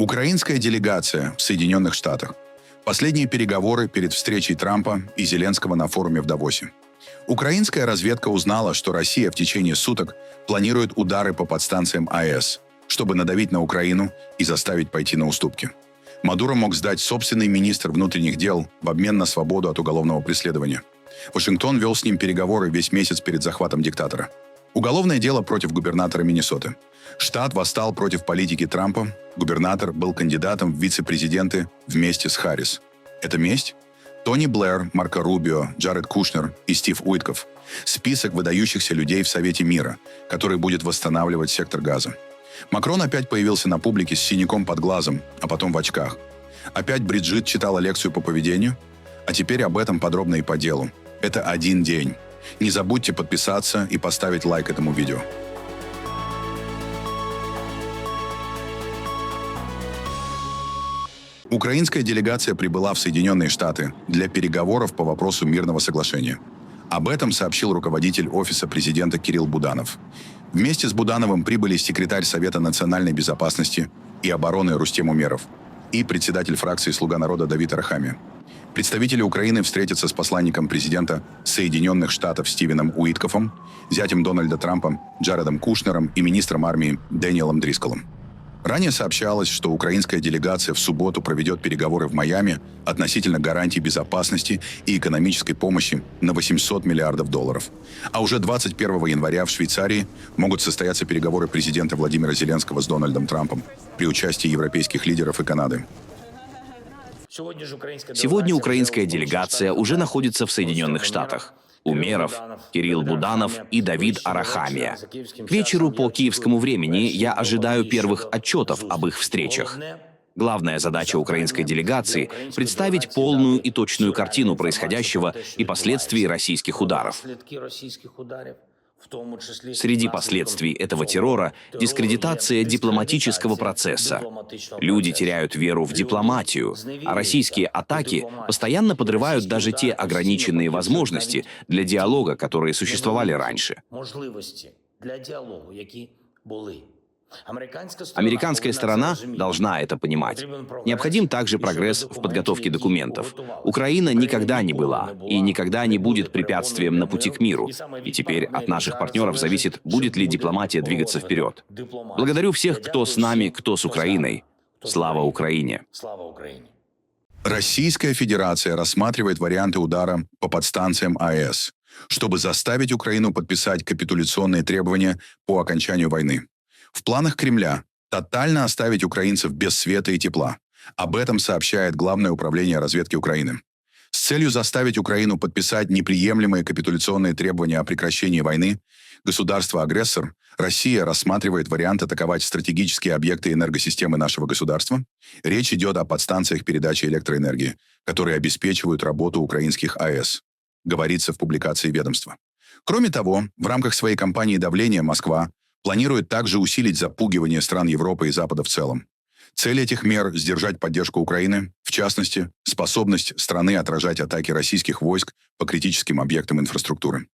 Украинская делегация в Соединенных Штатах. Последние переговоры перед встречей Трампа и Зеленского на форуме в Давосе. Украинская разведка узнала, что Россия в течение суток планирует удары по подстанциям АЭС, чтобы надавить на Украину и заставить пойти на уступки. Мадуро мог сдать собственный министр внутренних дел в обмен на свободу от уголовного преследования. Вашингтон вел с ним переговоры весь месяц перед захватом диктатора. Уголовное дело против губернатора Миннесоты. Штат восстал против политики Трампа. Губернатор был кандидатом в вице-президенты вместе с Харрис. Это месть? Тони Блэр, Марко Рубио, Джаред Кушнер и Стив Уитков. Список выдающихся людей в Совете мира, который будет восстанавливать сектор Газа. Макрон опять появился на публике с синяком под глазом, а потом в очках. Опять Бриджит читала лекцию по поведению. А теперь об этом подробно и по делу. Это один день. Не забудьте подписаться и поставить лайк этому видео. Украинская делегация прибыла в Соединенные Штаты для переговоров по вопросу мирного соглашения. Об этом сообщил руководитель Офиса президента Кирилл Буданов. Вместе с Будановым прибыли секретарь Совета национальной безопасности и обороны Рустем Умеров и председатель фракции «Слуга народа» Давид Арахамия. Представители Украины встретятся с посланником президента Соединенных Штатов Стивеном Уиткофом, зятем Дональда Трампа Джаредом Кушнером и министром армии Дэниелом Дрисколом. Ранее сообщалось, что украинская делегация в субботу проведет переговоры в Майами относительно гарантий безопасности и экономической помощи на $800 миллиардов. А уже 21 января в Швейцарии могут состояться переговоры президента Владимира Зеленского с Дональдом Трампом при участии европейских лидеров и Канады. Сегодня украинская делегация уже находится в Соединенных Штатах. Умеров, Кирилл Буданов и Давид Арахамия. К вечеру по киевскому времени я ожидаю первых отчетов об их встречах. Главная задача украинской делегации – представить полную и точную картину происходящего и последствий российских ударов. Среди последствий этого террора – дискредитация дипломатического процесса. Люди теряют веру в дипломатию, а российские атаки постоянно подрывают даже те ограниченные возможности для диалога, которые существовали раньше. Американская сторона должна это понимать. Необходим также прогресс в подготовке документов. Украина никогда не была и никогда не будет препятствием на пути к миру. И теперь от наших партнеров зависит, будет ли дипломатия двигаться вперед. Благодарю всех, кто с нами, кто с Украиной. Слава Украине! Российская Федерация рассматривает варианты удара по подстанциям АЭС, чтобы заставить Украину подписать капитуляционные требования по окончанию войны. В планах Кремля тотально оставить украинцев без света и тепла. Об этом сообщает Главное управление разведки Украины. С целью заставить Украину подписать неприемлемые капитуляционные требования о прекращении войны, государство-агрессор, Россия рассматривает вариант атаковать стратегические объекты энергосистемы нашего государства. Речь идет о подстанциях передачи электроэнергии, которые обеспечивают работу украинских АЭС, говорится в публикации ведомства. Кроме того, в рамках своей кампании давления Москва планирует также усилить запугивание стран Европы и Запада в целом. Цель этих мер – сдержать поддержку Украины, в частности, способность страны отражать атаки российских войск по критическим объектам инфраструктуры.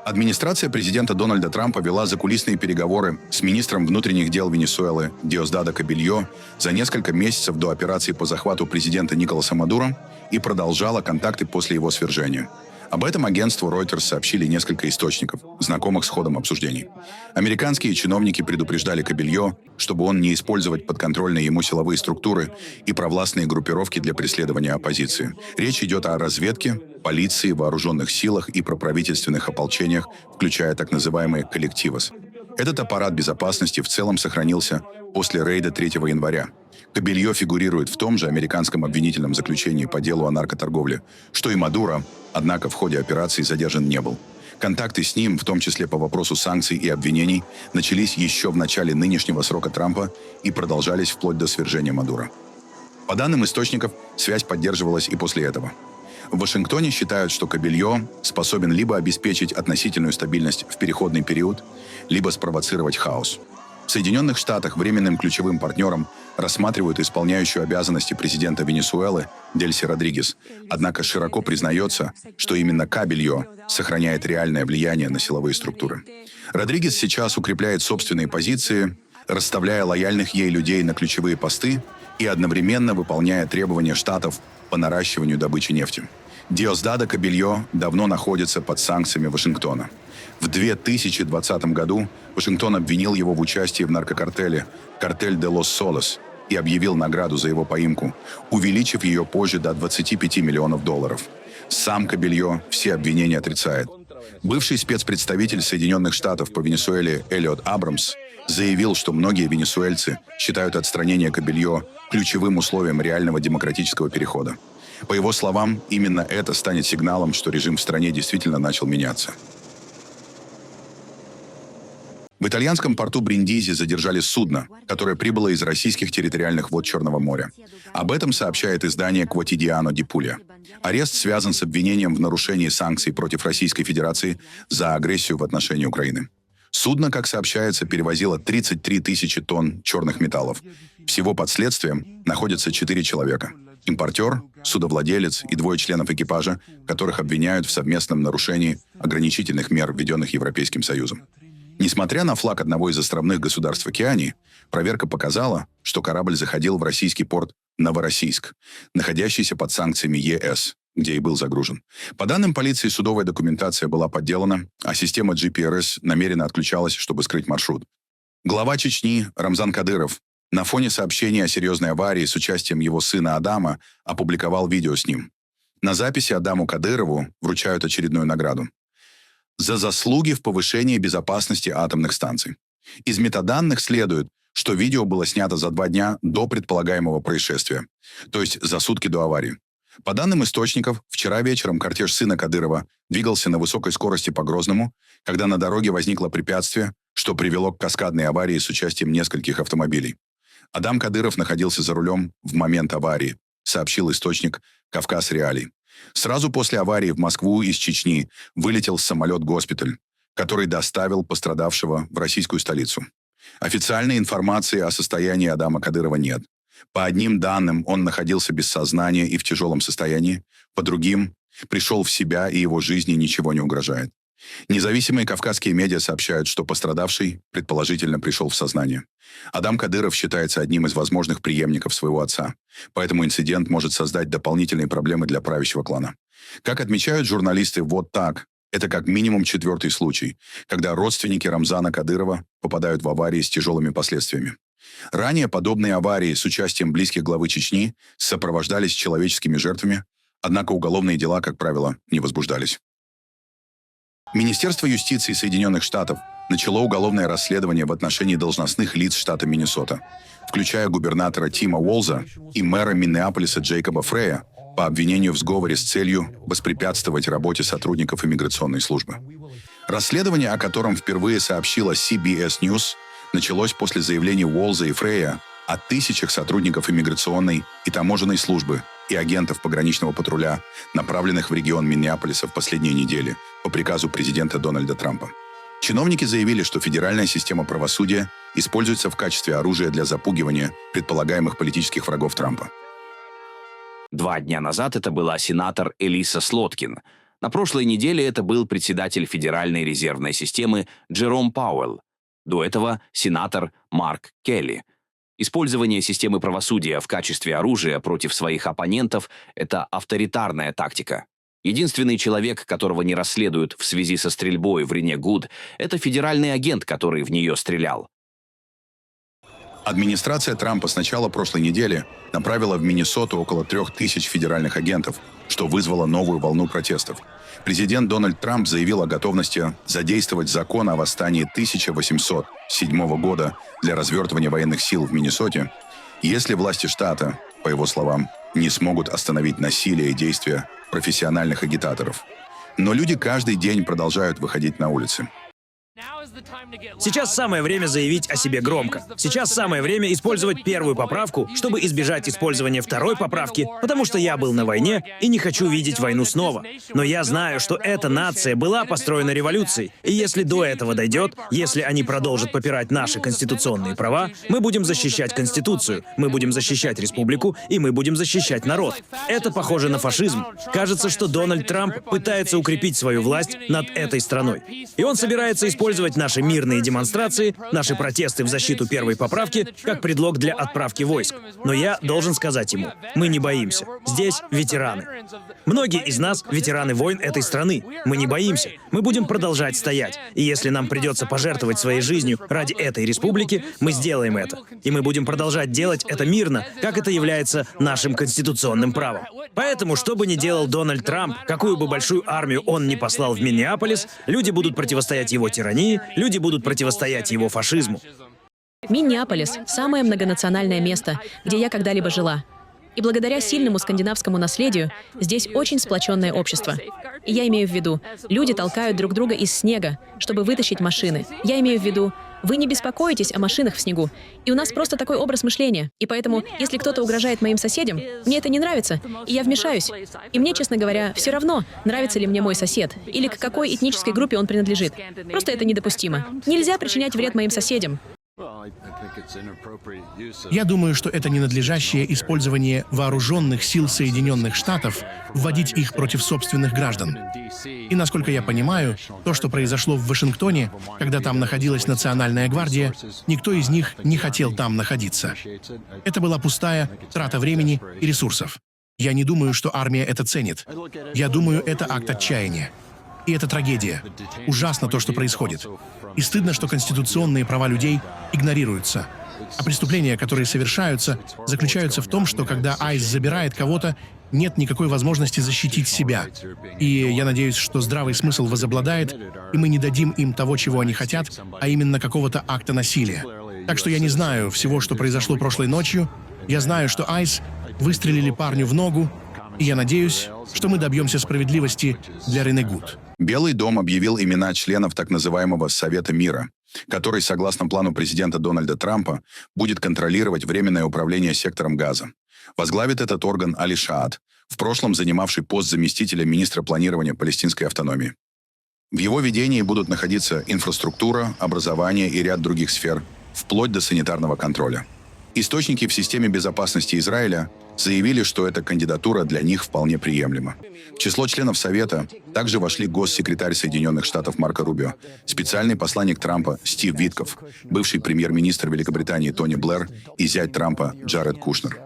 Администрация президента Дональда Трампа вела закулисные переговоры с министром внутренних дел Венесуэлы Диосдадо Кабильо за несколько месяцев до операции по захвату президента Николаса Мадуро и продолжала контакты после его свержения. Об этом агентству Reuters сообщили несколько источников, знакомых с ходом обсуждений. Американские чиновники предупреждали Кабильо, чтобы он не использовать подконтрольные ему силовые структуры и провластные группировки для преследования оппозиции. Речь идет о разведке, полиции, вооруженных силах и проправительственных ополчениях, включая так называемые коллективос. Этот аппарат безопасности в целом сохранился после рейда 3 января. Кабильо фигурирует в том же американском обвинительном заключении по делу о наркоторговле, что и Мадуро, однако в ходе операции задержан не был. Контакты с ним, в том числе по вопросу санкций и обвинений, начались еще в начале нынешнего срока Трампа и продолжались вплоть до свержения Мадуро. По данным источников, связь поддерживалась и после этого. В Вашингтоне считают, что Кабильо способен либо обеспечить относительную стабильность в переходный период, либо спровоцировать хаос. В Соединенных Штатах временным ключевым партнером рассматривают исполняющую обязанности президента Венесуэлы Дельси Родригес, однако широко признается, что именно Кабильо сохраняет реальное влияние на силовые структуры. Родригес сейчас укрепляет собственные позиции, расставляя лояльных ей людей на ключевые посты и одновременно выполняя требования штатов по наращиванию добычи нефти. Диосдадо Кабельо давно находится под санкциями Вашингтона. В 2020 году Вашингтон обвинил его в участии в наркокартеле «Картель де Лос Солос» и объявил награду за его поимку, увеличив ее позже до $25 миллионов. Сам Кабельо все обвинения отрицает. Бывший спецпредставитель Соединенных Штатов по Венесуэле Эллиот Абрамс заявил, что многие венесуэльцы считают отстранение Кабельо ключевым условием реального демократического перехода. По его словам, именно это станет сигналом, что режим в стране действительно начал меняться. В итальянском порту Бриндизи задержали судно, которое прибыло из российских территориальных вод Черного моря. Об этом сообщает издание «Quotidiano di Puglia». Арест связан с обвинением в нарушении санкций против Российской Федерации за агрессию в отношении Украины. Судно, как сообщается, перевозило 33 тысячи тонн черных металлов. Всего под следствием находятся 4 человека. Импортер, судовладелец и 2 членов экипажа, которых обвиняют в совместном нарушении ограничительных мер, введенных Европейским Союзом. Несмотря на флаг одного из островных государств Океании, проверка показала, что корабль заходил в российский порт Новороссийск, находящийся под санкциями ЕС, где и был загружен. По данным полиции, судовая документация была подделана, а система GPRS намеренно отключалась, чтобы скрыть маршрут. Глава Чечни Рамзан Кадыров на фоне сообщения о серьезной аварии с участием его сына Адама опубликовал видео с ним. На записи Адаму Кадырову вручают очередную награду за заслуги в повышении безопасности атомных станций. Из метаданных следует, что видео было снято за 2 дня до предполагаемого происшествия, то есть за сутки до аварии. По данным источников, вчера вечером кортеж сына Кадырова двигался на высокой скорости по Грозному, когда на дороге возникло препятствие, что привело к каскадной аварии с участием нескольких автомобилей. Адам Кадыров находился за рулем в момент аварии, сообщил источник «Кавказ Реалий». Сразу после аварии в Москву из Чечни вылетел самолет-госпиталь, который доставил пострадавшего в российскую столицу. Официальной информации о состоянии Адама Кадырова нет. По одним данным, он находился без сознания и в тяжелом состоянии, по другим, пришел в себя и его жизни ничего не угрожает. Независимые кавказские медиа сообщают, что пострадавший, предположительно, пришел в сознание. Адам Кадыров считается одним из возможных преемников своего отца, поэтому инцидент может создать дополнительные проблемы для правящего клана. Как отмечают журналисты, вот так. Это как минимум 4-й случай, когда родственники Рамзана Кадырова попадают в аварии с тяжелыми последствиями. Ранее подобные аварии с участием близких главы Чечни сопровождались человеческими жертвами, однако уголовные дела, как правило, не возбуждались. Министерство юстиции Соединенных Штатов начало уголовное расследование в отношении должностных лиц штата Миннесота, включая губернатора Тима Уолза и мэра Миннеаполиса Джейкоба Фрея, по обвинению в сговоре с целью воспрепятствовать работе сотрудников иммиграционной службы. Расследование, о котором впервые сообщила CBS News, началось после заявлений Уолза и Фрея о тысячах сотрудников иммиграционной и таможенной службы и агентов пограничного патруля, направленных в регион Миннеаполиса в последние недели по приказу президента Дональда Трампа. Чиновники заявили, что федеральная система правосудия используется в качестве оружия для запугивания предполагаемых политических врагов Трампа. 2 дня назад это была сенатор Элиса Слоткин. На прошлой неделе это был председатель Федеральной резервной системы Джером Пауэлл. До этого сенатор Марк Келли. Использование системы правосудия в качестве оружия против своих оппонентов – это авторитарная тактика. Единственный человек, которого не расследуют в связи со стрельбой в Рене Гуд, это федеральный агент, который в нее стрелял. Администрация Трампа с начала прошлой недели направила в Миннесоту около 3000 федеральных агентов, что вызвало новую волну протестов. Президент Дональд Трамп заявил о готовности задействовать закон о восстании 1807 года для развертывания военных сил в Миннесоте, если власти штата, по его словам, не смогут остановить насилие и действия профессиональных агитаторов. Но люди каждый день продолжают выходить на улицы. Сейчас самое время заявить о себе громко. Сейчас самое время использовать первую поправку, чтобы избежать использования второй поправки, потому что я был на войне и не хочу видеть войну снова. Но я знаю, что эта нация была построена революцией, и если до этого дойдет, если они продолжат попирать наши конституционные права, мы будем защищать Конституцию, мы будем защищать республику, и мы будем защищать народ. Это похоже на фашизм. Кажется, что Дональд Трамп пытается укрепить свою власть над этой страной. И он собирается использовать использовать наши мирные демонстрации, наши протесты в защиту первой поправки, как предлог для отправки войск. Но я должен сказать ему, мы не боимся. Здесь ветераны. Многие из нас — ветераны войн этой страны. Мы не боимся. Мы будем продолжать стоять. И если нам придется пожертвовать своей жизнью ради этой республики, мы сделаем это. И мы будем продолжать делать это мирно, как это является нашим конституционным правом. Поэтому, что бы ни делал Дональд Трамп, какую бы большую армию он ни послал в Миннеаполис, люди будут противостоять его тирании, люди будут противостоять его фашизму. Миннеаполис — самое многонациональное место, где я когда-либо жила. И благодаря сильному скандинавскому наследию здесь очень сплоченное общество. И я имею в виду, люди толкают друг друга из снега, чтобы вытащить машины. Я имею в виду, вы не беспокоитесь о машинах в снегу. И у нас просто такой образ мышления. И поэтому, если кто-то угрожает моим соседям, мне это не нравится, и я вмешаюсь. И мне, честно говоря, все равно, нравится ли мне мой сосед, или к какой этнической группе он принадлежит. Просто это недопустимо. Нельзя причинять вред моим соседям. Я думаю, что это ненадлежащее использование вооруженных сил Соединенных Штатов вводить их против собственных граждан. И насколько я понимаю, то, что произошло в Вашингтоне, когда там находилась Национальная гвардия, никто из них не хотел там находиться. Это была пустая трата времени и ресурсов. Я не думаю, что армия это ценит. Я думаю, это акт отчаяния. И это трагедия. Ужасно то, что происходит. И стыдно, что конституционные права людей игнорируются. А преступления, которые совершаются, заключаются в том, что когда ICE забирает кого-то, нет никакой возможности защитить себя. И я надеюсь, что здравый смысл возобладает, и мы не дадим им того, чего они хотят, а именно какого-то акта насилия. Так что я не знаю всего, что произошло прошлой ночью. Я знаю, что ICE выстрелили парню в ногу, и я надеюсь, что мы добьемся справедливости для Рене Гуд. Белый дом объявил имена членов так называемого Совета мира, который, согласно плану президента Дональда Трампа, будет контролировать Временное управление сектором Газа. Возглавит этот орган Али Шаад, в прошлом занимавший пост заместителя министра планирования палестинской автономии. В его ведении будут находиться инфраструктура, образование и ряд других сфер, вплоть до санитарного контроля. Источники в системе безопасности Израиля заявили, что эта кандидатура для них вполне приемлема. В число членов Совета также вошли госсекретарь Соединенных Штатов Марко Рубио, специальный посланник Трампа Стив Витков, бывший премьер-министр Великобритании Тони Блэр и зять Трампа Джаред Кушнер.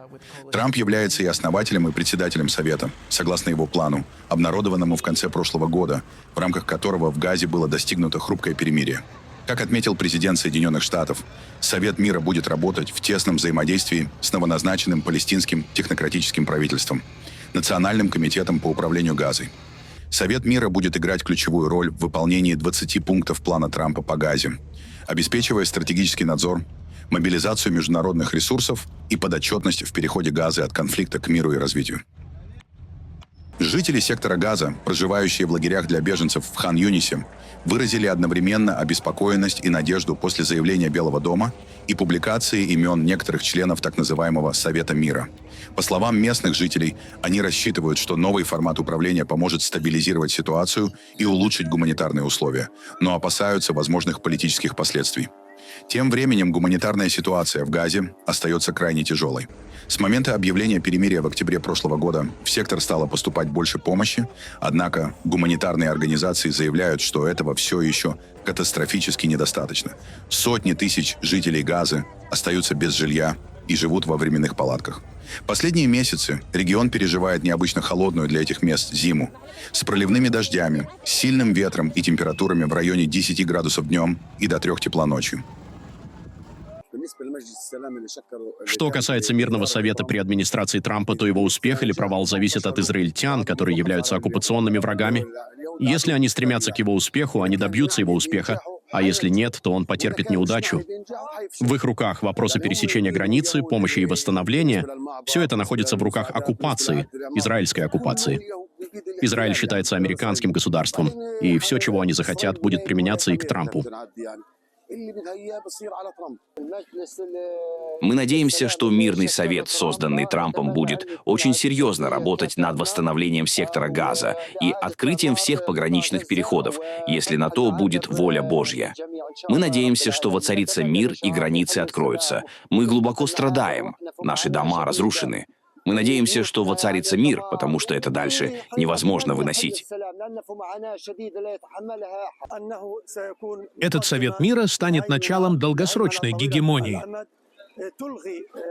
Трамп является и основателем, и председателем Совета, согласно его плану, обнародованному в конце прошлого года, в рамках которого в Газе было достигнуто хрупкое перемирие. Как отметил президент Соединенных Штатов, Совет мира будет работать в тесном взаимодействии с новоназначенным палестинским технократическим правительством, Национальным комитетом по управлению Газой. Совет мира будет играть ключевую роль в выполнении 20 пунктов плана Трампа по Газе, обеспечивая стратегический надзор, мобилизацию международных ресурсов и подотчетность в переходе Газы от конфликта к миру и развитию. Жители сектора Газа, проживающие в лагерях для беженцев в Хан-Юнисе, выразили одновременно обеспокоенность и надежду после заявления Белого дома и публикации имен некоторых членов так называемого Совета мира. По словам местных жителей, они рассчитывают, что новый формат управления поможет стабилизировать ситуацию и улучшить гуманитарные условия, но опасаются возможных политических последствий. Тем временем гуманитарная ситуация в Газе остается крайне тяжелой. С момента объявления перемирия в октябре прошлого года в сектор стало поступать больше помощи, однако гуманитарные организации заявляют, что этого все еще катастрофически недостаточно. Сотни тысяч жителей Газы остаются без жилья и живут во временных палатках. Последние месяцы регион переживает необычно холодную для этих мест зиму, с проливными дождями, сильным ветром и температурами в районе 10 градусов днем и до 3 тепла ночью. Что касается мирного совета при администрации Трампа, то его успех или провал зависит от израильтян, которые являются оккупационными врагами. Если они стремятся к его успеху, они добьются его успеха, а если нет, то он потерпит неудачу. В их руках вопросы пересечения границы, помощи и восстановления — все это находится в руках оккупации, израильской оккупации. Израиль считается американским государством, и все, чего они захотят, будет применяться и к Трампу. Мы надеемся, что мирный совет, созданный Трампом, будет очень серьезно работать над восстановлением сектора Газа и открытием всех пограничных переходов, если на то будет воля Божья. Мы надеемся, что воцарится мир и границы откроются. Мы глубоко страдаем, наши дома разрушены. Мы надеемся, что воцарится мир, потому что это дальше невозможно выносить. Этот Совет мира станет началом долгосрочной гегемонии,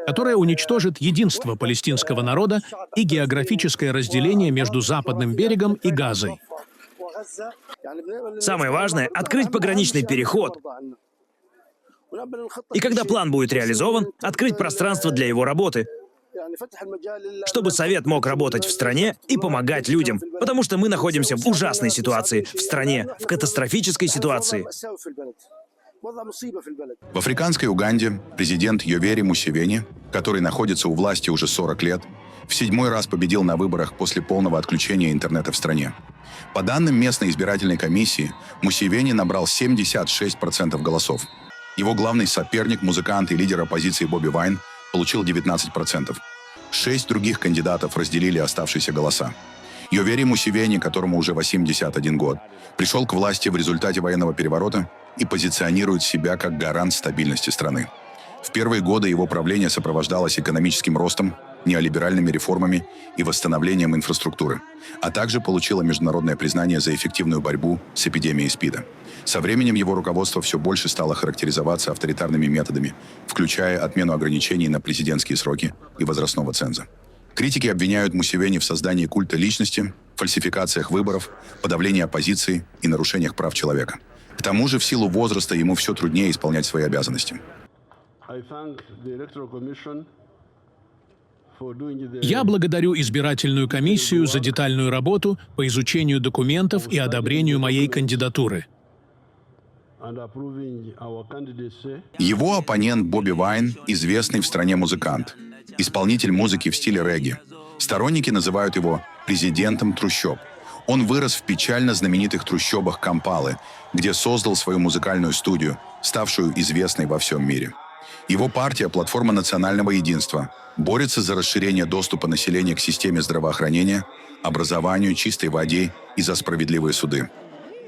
которая уничтожит единство палестинского народа и географическое разделение между Западным берегом и Газой. Самое важное — открыть пограничный переход. И когда план будет реализован, открыть пространство для его работы, чтобы Совет мог работать в стране и помогать людям, потому что мы находимся в ужасной ситуации в стране, в катастрофической ситуации. В африканской Уганде президент Йовери Мусевени, который находится у власти уже 40 лет, в 7-й раз победил на выборах после полного отключения интернета в стране. По данным местной избирательной комиссии, Мусевени набрал 76% голосов. Его главный соперник, музыкант и лидер оппозиции Бобби Вайн, получил 19%. 6 других кандидатов разделили оставшиеся голоса. Йовери Мусевени, которому уже 81 год, пришел к власти в результате военного переворота и позиционирует себя как гарант стабильности страны. В первые годы его правления сопровождалось экономическим ростом, неолиберальными реформами и восстановлением инфраструктуры, а также получило международное признание за эффективную борьбу с эпидемией СПИДа. Со временем его руководство все больше стало характеризоваться авторитарными методами, включая отмену ограничений на президентские сроки и возрастного ценза. Критики обвиняют Мусевени в создании культа личности, фальсификациях выборов, подавлении оппозиции и нарушениях прав человека. К тому же, в силу возраста ему все труднее исполнять свои обязанности. Я благодарю избирательную комиссию за детальную работу по изучению документов и одобрению моей кандидатуры. Его оппонент Бобби Вайн – известный в стране музыкант, исполнитель музыки в стиле регги. Сторонники называют его президентом трущоб. Он вырос в печально знаменитых трущобах Кампалы, где создал свою музыкальную студию, ставшую известной во всем мире. Его партия «Платформа национального единства» борется за расширение доступа населения к системе здравоохранения, образованию, чистой воде и за справедливые суды.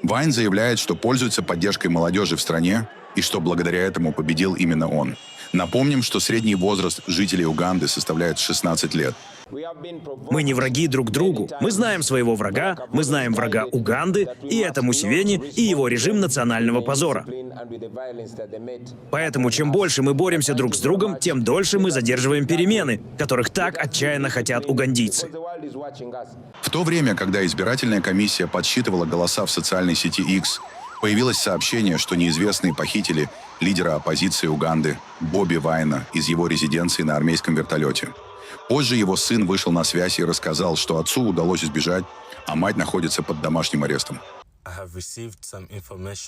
Вайн заявляет, что пользуется поддержкой молодежи в стране и что благодаря этому победил именно он. Напомним, что средний возраст жителей Уганды составляет 16 лет. Мы не враги друг другу. Мы знаем своего врага, мы знаем врага Уганды, и это Мусевени и его режим национального позора. Поэтому чем больше мы боремся друг с другом, тем дольше мы задерживаем перемены, которых так отчаянно хотят угандийцы. В то время, когда избирательная комиссия подсчитывала голоса в социальной сети X, появилось сообщение, что неизвестные похитили лидера оппозиции Уганды Бобби Вайна из его резиденции на армейском вертолете. Позже его сын вышел на связь и рассказал, что отцу удалось избежать, а мать находится под домашним арестом.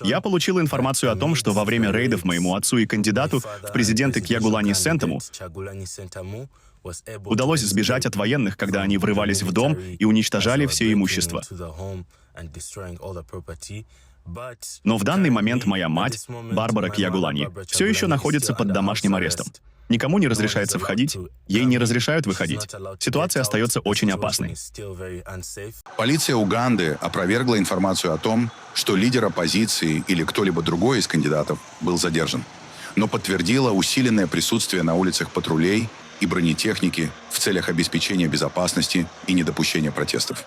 Я получил информацию о том, что во время рейдов моему отцу и кандидату в президенты Кьягулани Сентему удалось сбежать от военных, когда они врывались в дом и уничтожали все имущество. Но в данный момент моя мать, Барбара Кьягулани, все еще находится под домашним арестом. Никому не разрешается входить, ей не разрешают выходить. Ситуация остается очень опасной. Полиция Уганды опровергла информацию о том, что лидер оппозиции или кто-либо другой из кандидатов был задержан, но подтвердила усиленное присутствие на улицах патрулей и бронетехники в целях обеспечения безопасности и недопущения протестов.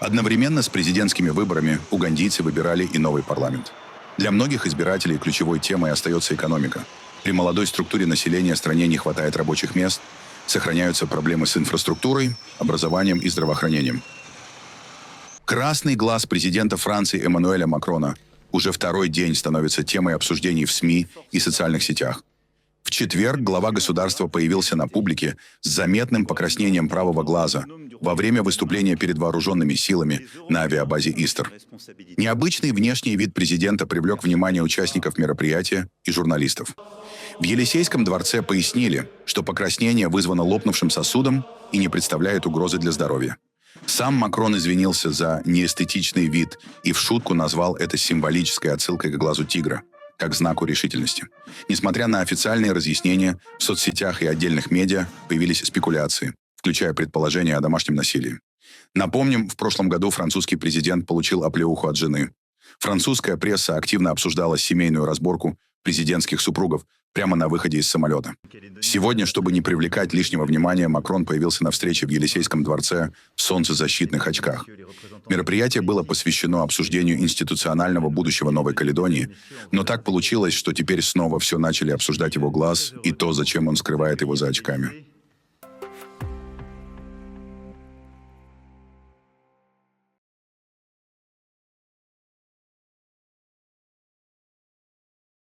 Одновременно с президентскими выборами угандийцы выбирали и новый парламент. Для многих избирателей ключевой темой остается экономика. При молодой структуре населения стране не хватает рабочих мест, сохраняются проблемы с инфраструктурой, образованием и здравоохранением. Красный глаз президента Франции Эммануэля Макрона уже второй день становится темой обсуждений в СМИ и социальных сетях. В четверг глава государства появился на публике с заметным покраснением правого глаза во время выступления перед вооруженными силами на авиабазе Истер. Необычный внешний вид президента привлек внимание участников мероприятия и журналистов. В Елисейском дворце пояснили, что покраснение вызвано лопнувшим сосудом и не представляет угрозы для здоровья. Сам Макрон извинился за неэстетичный вид и в шутку назвал это символической отсылкой к глазу тигра, как знаку решительности. Несмотря на официальные разъяснения, в соцсетях и отдельных медиа появились спекуляции, включая предположения о домашнем насилии. Напомним, в прошлом году французский президент получил оплеуху от жены. Французская пресса активно обсуждала семейную разборку президентских супругов прямо на выходе из самолета. Сегодня, чтобы не привлекать лишнего внимания, Макрон появился на встрече в Елисейском дворце в солнцезащитных очках. Мероприятие было посвящено обсуждению институционального будущего Новой Каледонии, но так получилось, что теперь снова все начали обсуждать его глаз и то, зачем он скрывает его за очками.